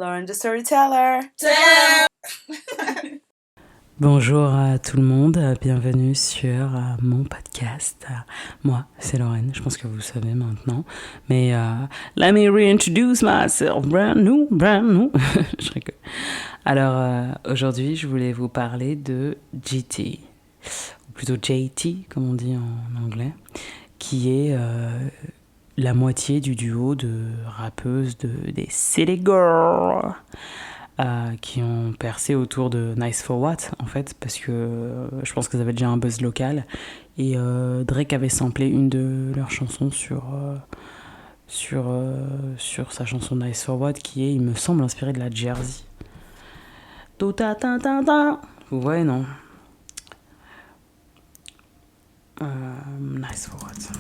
Lauren the Storyteller. Bonjour à tout le monde, bienvenue sur mon podcast. Moi, c'est Lauren, je pense que vous le savez maintenant. Mais let me reintroduce myself, brand new. Je rigole. Alors, aujourd'hui, je voulais vous parler de GT, ou plutôt JT, comme on dit en anglais, qui est la moitié du duo de rappeuses des City Girls. Qui ont percé autour de Nice for What, en fait, parce que je pense qu'ils avaient déjà un buzz local. Et Drake avait samplé une de leurs chansons sur sa chanson Nice for What, qui est, il me semble, inspirée de la Jersey. Vous voyez, non? Nice for What.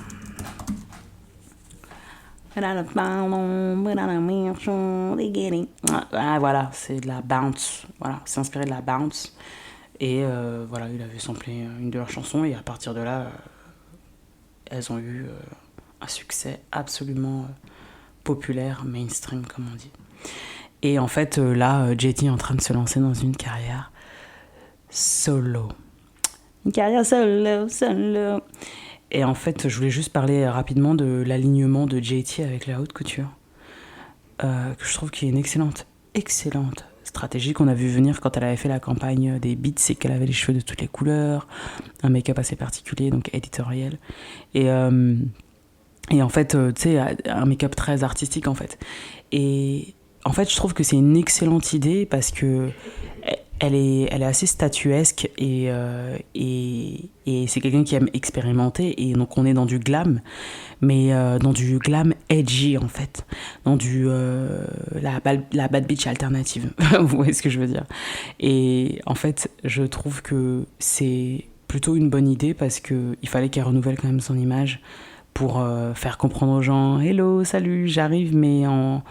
Ah, voilà, c'est de la bounce. Voilà, c'est inspiré de la bounce. Et voilà, il avait samplé une de leurs chansons et à partir de là, elles ont eu un succès absolument populaire, mainstream comme on dit. Et en fait, là, JT est en train de se lancer dans une carrière solo. Une carrière solo. Et en fait, je voulais juste parler rapidement de l'alignement de JT avec la haute couture, que je trouve qu'il est une excellente stratégie qu'on a vu venir quand elle avait fait la campagne des Beats, c'est qu'elle avait les cheveux de toutes les couleurs, un make-up assez particulier, donc éditorial. Et en fait, tu sais, un make-up très artistique, en fait. Et en fait, je trouve que c'est une excellente idée parce que elle est assez statuesque et c'est quelqu'un qui aime expérimenter et donc on est dans du glam, mais dans du glam edgy en fait, dans la bad bitch alternative. Vous voyez ce que je veux dire? Et en fait, je trouve que c'est plutôt une bonne idée parce que il fallait qu'elle renouvelle quand même son image pour faire comprendre aux gens « Hello, salut, j'arrive, mais en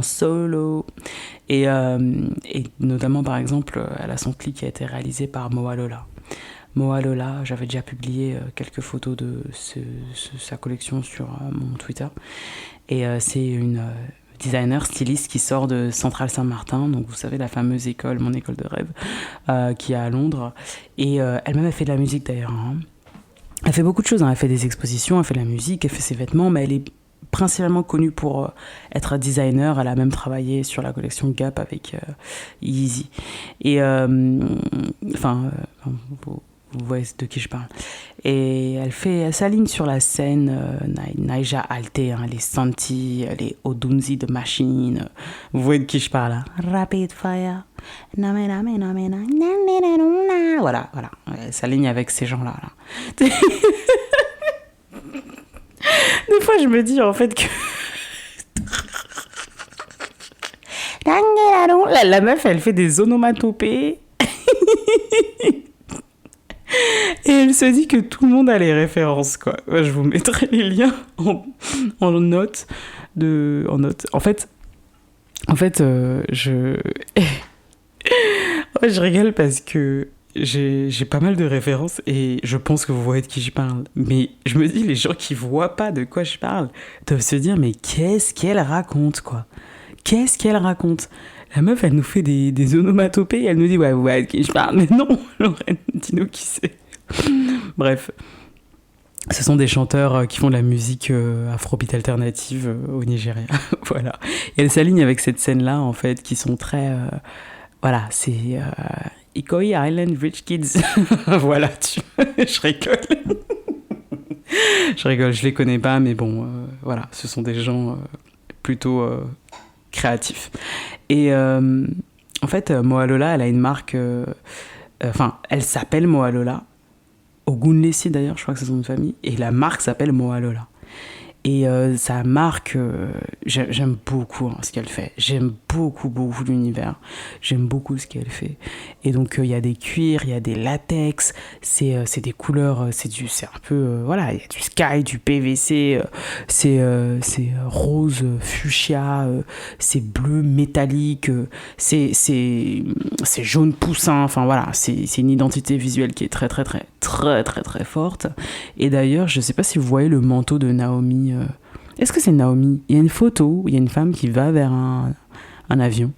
solo ». Et notamment, par exemple, elle a son clip qui a été réalisé par Moa Lola. Moa Lola, j'avais déjà publié quelques photos de sa collection sur mon Twitter. Et c'est une designer styliste qui sort de Centrale Saint-Martin, donc vous savez, la fameuse école, mon école de rêve, qui est à Londres. Et elle-même a fait de la musique d'ailleurs, hein. Elle fait beaucoup de choses, hein. Elle fait des expositions, elle fait de la musique, elle fait ses vêtements, mais elle est principalement connue pour être designer. Elle a même travaillé sur la collection Gap avec Yeezy. Et vous voyez de qui je parle. Et elle s'aligne sur la scène Naija Alté, hein, les Santi, les Odunzi de Machine. Vous voyez de qui je parle, hein. Rapid Fire. Voilà. Elle s'aligne avec ces gens-là. Là. Des fois, je me dis en fait que la meuf, elle fait des onomatopées. Et elle se dit que tout le monde a les références, quoi. Je vous mettrai les liens en note. En fait, je rigole parce que j'ai pas mal de références et je pense que vous voyez de qui je parle. Mais je me dis, les gens qui voient pas de quoi je parle doivent se dire, mais qu'est-ce qu'elle raconte, quoi? Qu'est-ce qu'elle raconte? La meuf, elle nous fait des onomatopées et elle nous dit, ouais, vous voyez de qui je parle. Mais non, Lorraine, dis-nous qui c'est. Bref. Ce sont des chanteurs qui font de la musique afrobeat alternative au Nigeria. Voilà. Et elle s'aligne avec cette scène-là, en fait, qui sont très... voilà, c'est... Ikoyi Island Rich Kids. Voilà, je rigole. Je les connais pas, mais bon, voilà, ce sont des gens plutôt créatifs. Et en fait, Moa Lola, elle a une marque... elle s'appelle Moa Lola. Ogunlesi d'ailleurs, je crois que c'est son nom de famille. Et la marque s'appelle Moa Lola. Et sa marque, j'aime beaucoup ce qu'elle fait. J'aime beaucoup l'univers. J'aime beaucoup ce qu'elle fait. Et donc, il y a des cuirs, il y a des latex. C'est des couleurs, c'est un peu... voilà, il y a du sky, du PVC. C'est rose, fuchsia. C'est bleu métallique. C'est jaune poussin. Enfin, voilà, c'est une identité visuelle qui est très forte. Et d'ailleurs, je ne sais pas si vous voyez le manteau de Naomi. Est-ce que c'est Naomi? Il y a une photo où il y a une femme qui va vers un avion.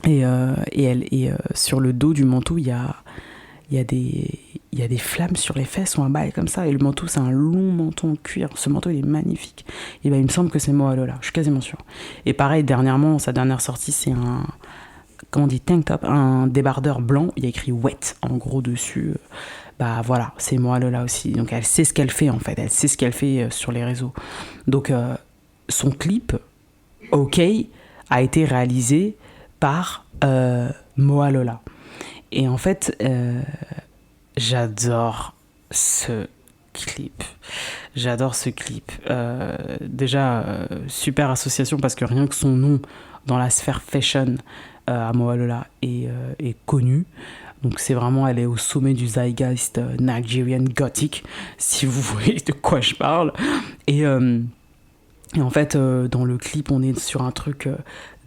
Sur le dos du manteau, il y a des flammes sur les fesses ou un bail comme ça. Et le manteau, c'est un long manteau en cuir. Ce manteau, il est magnifique. Et ben, il me semble que c'est Moa Lola. Je suis quasiment sûre. Et pareil, dernièrement, sa dernière sortie, c'est un... Comment on dit, tank top, un débardeur blanc. Il y a écrit wet en gros dessus. Bah voilà, c'est Moa Lola aussi. Donc elle sait ce qu'elle fait en fait. Elle sait ce qu'elle fait sur les réseaux. Donc son clip, OK, a été réalisé par Moa Lola. Et en fait, j'adore ce clip. J'adore ce clip. Déjà, super association parce que rien que son nom dans la sphère fashion à Moa Lola est connu. Donc c'est vraiment, elle est au sommet du zeitgeist Nigerian Gothic, si vous voyez de quoi je parle. Et en fait, dans le clip, on est sur un truc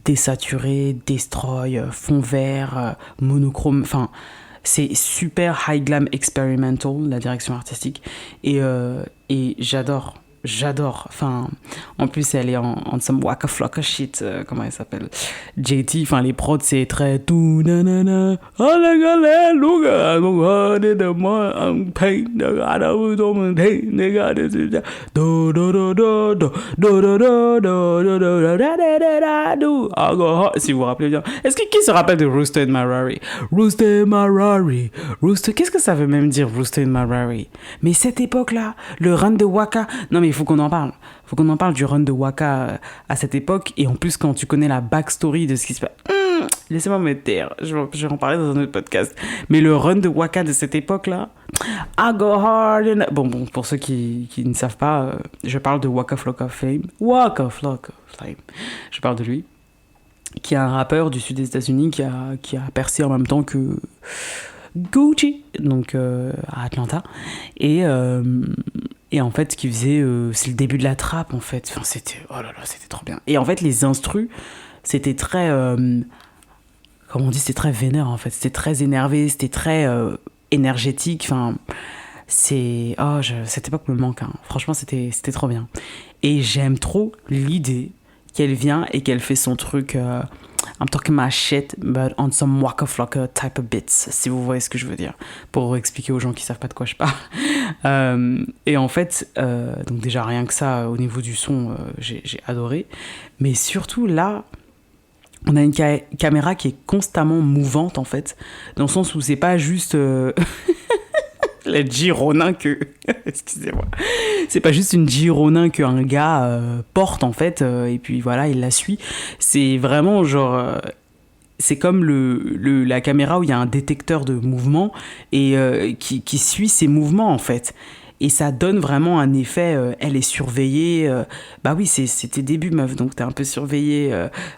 désaturé, destroy, fond vert, monochrome, enfin... C'est super high glam experimental, la direction artistique. Et j'adore. Enfin, en plus, elle est en some waka flocka shit. Comment elle s'appelle? JT. Enfin, les prods, c'est très tout nanana. Si vous vous rappelez bien. Qui se rappelle de Roosted Marari? Roosted Marari. Qu'est-ce que ça veut même dire, Roosted Marari? Mais cette époque-là, le run de Waka. Non, mais il faut qu'on en parle. Il faut qu'on en parle du run de Waka à cette époque. Et en plus, quand tu connais la backstory de ce qui se passe. Laissez-moi me taire. Je vais en parler dans un autre podcast. Mais le run de Waka de cette époque-là. I go hard. Bon, pour ceux qui ne savent pas, je parle de Waka Flocka Fame. Waka Flocka Fame. Je parle de lui. Qui est un rappeur du sud des États-Unis qui a percé en même temps que Gucci, donc à Atlanta. Et en fait, qui faisait... c'est le début de la trappe, en fait. Enfin, c'était... Oh là là, c'était trop bien. Et en fait, les instrus, c'était très... comme on dit, c'était très vénère, en fait. C'était très énervé, c'était très énergétique. Enfin, c'est... Oh, cette époque me manque. Hein. Franchement, c'était trop bien. Et j'aime trop l'idée qu'elle vient et qu'elle fait son truc... I'm talking my shit, but on some waka flocka type of bits, si vous voyez ce que je veux dire, pour expliquer aux gens qui savent pas de quoi je parle. Et en fait, donc déjà rien que ça, au niveau du son, j'ai adoré. Mais surtout là, on a une caméra qui est constamment mouvante en fait, dans le sens où c'est pas juste... la Gironin que... Excusez-moi. C'est pas juste une Gironin qu'un gars porte, en fait, et puis voilà, il la suit. C'est vraiment genre... c'est comme la caméra où il y a un détecteur de mouvement et qui suit ses mouvements, en fait. Et ça donne vraiment un effet, elle est surveillée. Bah oui, c'est tes débuts, meuf, donc t'es un peu surveillée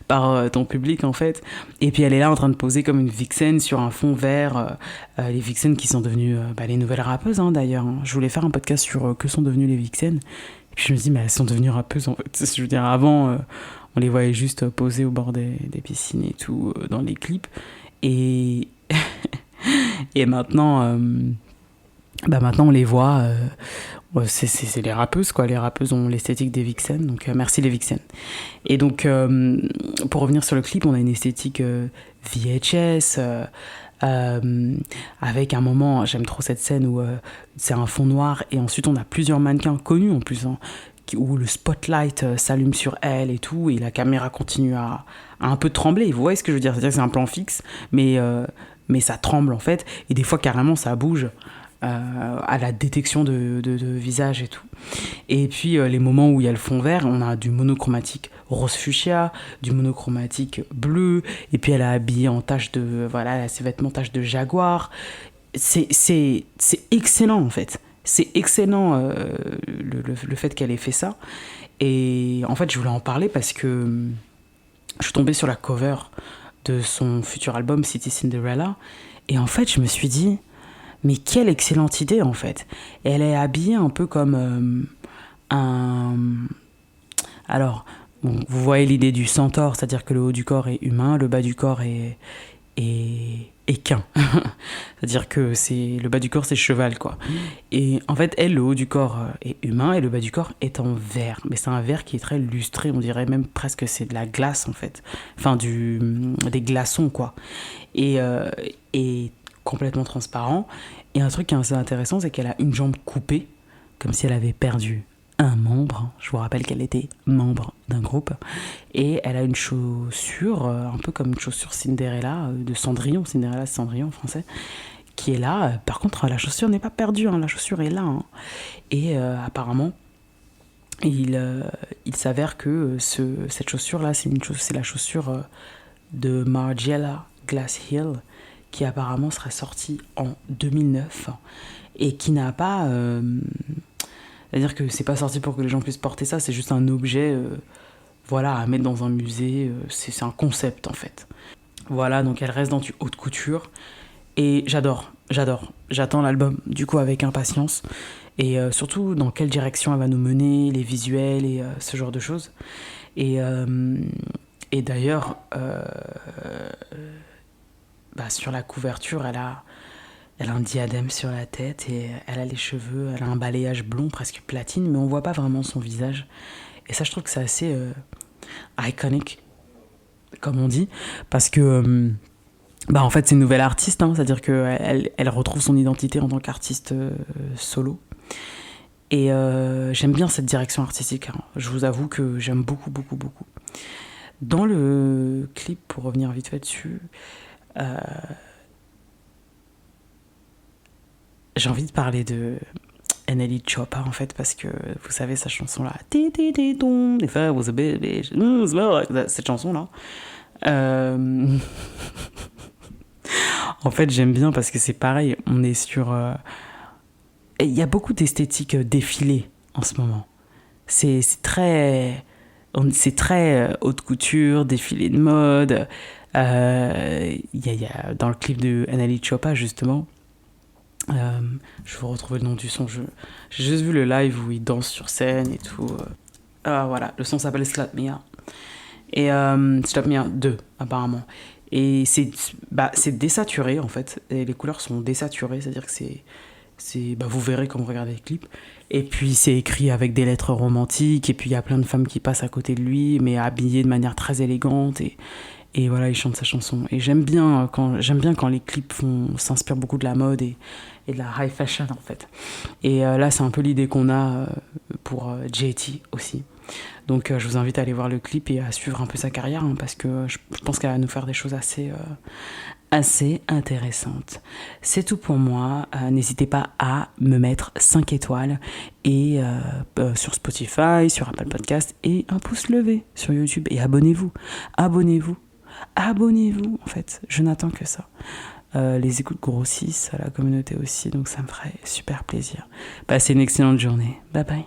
par ton public, en fait. Et puis elle est là en train de poser comme une vixen sur un fond vert. Les vixens qui sont devenues les nouvelles rappeuses, hein, d'ailleurs. Hein. Je voulais faire un podcast sur que sont devenues les vixens. Et puis je me dis, mais elles sont devenues rappeuses, en fait. Je veux dire, avant, on les voyait juste poser au bord des piscines et tout, dans les clips. Et, et maintenant... maintenant on les voit, c'est les rappeuses quoi, les rappeuses ont l'esthétique des vixens, donc merci les vixens. Et donc pour revenir sur le clip, on a une esthétique VHS, avec un moment, j'aime trop cette scène où c'est un fond noir et ensuite on a plusieurs mannequins connus en plus, hein, où le spotlight s'allume sur elle et tout, et la caméra continue à un peu trembler, vous voyez ce que je veux dire, c'est-à-dire que c'est un plan fixe, mais ça tremble en fait, et des fois carrément ça bouge. À la détection de visage et tout. Et puis les moments où il y a le fond vert, on a du monochromatique rose fuchsia, du monochromatique bleu, et puis elle a habillé en tache de... Voilà, elle a ses vêtements tache de jaguar. C'est excellent en fait. C'est excellent le fait qu'elle ait fait ça. Et en fait, je voulais en parler parce que je suis tombée sur la cover de son futur album City Cinderella. Et en fait, je me suis dit... Mais quelle excellente idée, en fait. Elle est habillée un peu comme un... Alors, bon, vous voyez l'idée du centaure, c'est-à-dire que le haut du corps est humain, le bas du corps est équin. C'est-à-dire que le bas du corps, c'est cheval, quoi. Et en fait, elle, le haut du corps est humain et le bas du corps est en verre. Mais c'est un verre qui est très lustré, on dirait même presque c'est de la glace, en fait. Enfin, des glaçons, quoi. Et complètement transparent. Et un truc qui est assez intéressant, c'est qu'elle a une jambe coupée, comme si elle avait perdu un membre. Je vous rappelle qu'elle était membre d'un groupe. Et elle a une chaussure, un peu comme une chaussure Cinderella, de Cendrillon. Cinderella, c'est Cendrillon en français. Qui est là. Par contre, la chaussure n'est pas perdue. La chaussure est là. Et apparemment, il s'avère que cette chaussure-là, c'est la chaussure de Margiela Glasshill, qui apparemment serait sortie en 2009 et qui n'a pas... c'est-à-dire que c'est pas sorti pour que les gens puissent porter ça, c'est juste un objet voilà, à mettre dans un musée, c'est un concept en fait. Voilà, donc elle reste dans du haute couture et j'adore. J'attends l'album du coup avec impatience et surtout dans quelle direction elle va nous mener, les visuels et ce genre de choses. Et d'ailleurs, sur la couverture, elle a un diadème sur la tête et elle a les cheveux, elle a un balayage blond presque platine, mais on voit pas vraiment son visage. Et ça, je trouve que c'est assez iconique, comme on dit, parce que en fait, c'est une nouvelle artiste, c'est-à-dire qu'elle retrouve son identité en tant qu'artiste solo. Et j'aime bien cette direction artistique. Je vous avoue que j'aime beaucoup. Dans le clip, pour revenir vite fait dessus, j'ai envie de parler de NLE Choppa en fait, parce que vous savez sa chanson là, If I was a baby, cette chanson là. En fait, j'aime bien parce que c'est pareil, on est sur. Il y a beaucoup d'esthétique défilée en ce moment. C'est très haute couture, défilé de mode. Y a, dans le clip de NLE Choppa justement. Je vais retrouver le nom du son. J'ai juste vu le live où il danse sur scène et tout. Voilà, le son s'appelle Slap Me Out. Et Slap Me Out 2, apparemment. Et c'est désaturé en fait. Et les couleurs sont désaturées, c'est-à-dire que vous verrez quand vous regardez le clip. Et puis c'est écrit avec des lettres romantiques. Et puis il y a plein de femmes qui passent à côté de lui, mais habillées de manière très élégante. Et voilà, il chante sa chanson. Et j'aime bien quand les clips s'inspirent beaucoup de la mode et de la high fashion en fait. Et là, c'est un peu l'idée qu'on a pour JT aussi. Donc je vous invite à aller voir le clip et à suivre un peu sa carrière, parce que je pense qu'elle va nous faire des choses assez intéressantes. C'est tout pour moi. N'hésitez pas à me mettre 5 étoiles et sur Spotify, sur Apple Podcast, et un pouce levé sur YouTube. Et abonnez-vous en fait, je n'attends que ça. Les écoutes grossissent, la communauté aussi, donc ça me ferait super plaisir. Passez une excellente journée, bye bye.